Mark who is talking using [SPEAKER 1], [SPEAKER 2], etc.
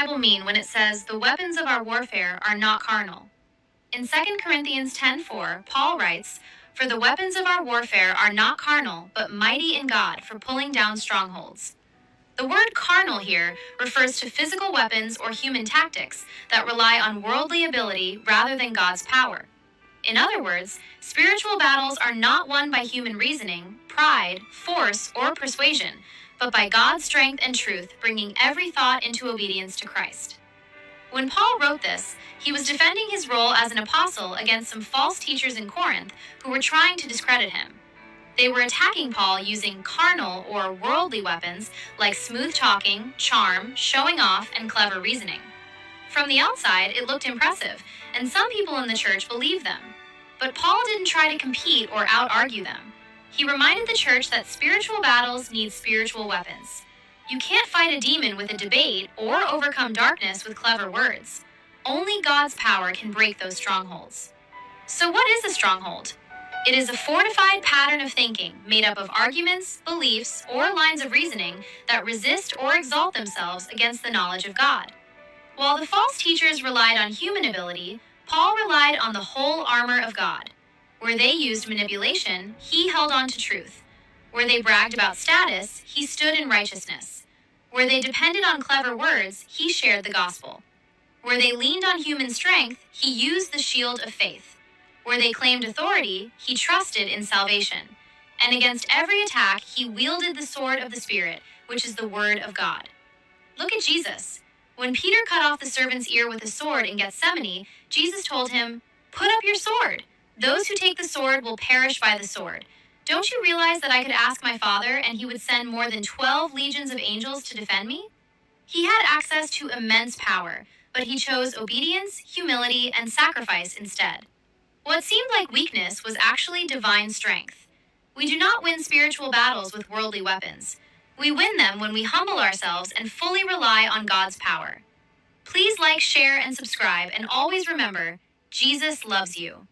[SPEAKER 1] Bible mean when it says the weapons of our warfare are not carnal? In 2 Corinthians 10:4, Paul writes, "For the weapons of our warfare are not carnal, but mighty in God for pulling down strongholds." The word carnal here refers to physical weapons or human tactics that rely on worldly ability rather than God's power. In other words, spiritual battles are not won by human reasoning, pride, force, or persuasion, but by God's strength and truth, bringing every thought into obedience to Christ. When Paul wrote this, he was defending his role as an apostle against some false teachers in Corinth who were trying to discredit him. They were attacking Paul using carnal or worldly weapons like smooth talking, charm, showing off, and clever reasoning. From the outside, it looked impressive, and some people in the church believed them. But Paul didn't try to compete or out-argue them. He reminded the church that spiritual battles need spiritual weapons. You can't fight a demon with a debate or overcome darkness with clever words. Only God's power can break those strongholds. So what is a stronghold? It is a fortified pattern of thinking made up of arguments, beliefs, or lines of reasoning that resist or exalt themselves against the knowledge of God. While the false teachers relied on human ability, Paul relied on the whole armor of God. Where they used manipulation, he held on to truth. Where they bragged about status, he stood in righteousness. Where they depended on clever words, he shared the gospel. Where they leaned on human strength, he used the shield of faith. Where they claimed authority, he trusted in salvation. And against every attack, he wielded the sword of the Spirit, which is the word of God. Look at Jesus. When Peter cut off the servant's ear with a sword in Gethsemane, Jesus told him, "Put up your sword. Those who take the sword will perish by the sword. Don't you realize that I could ask my Father and he would send more than 12 legions of angels to defend me?" He had access to immense power, but he chose obedience, humility, and sacrifice instead. What seemed like weakness was actually divine strength. We do not win spiritual battles with worldly weapons. We win them when we humble ourselves and fully rely on God's power. Please like, share, and subscribe, and always remember, Jesus loves you.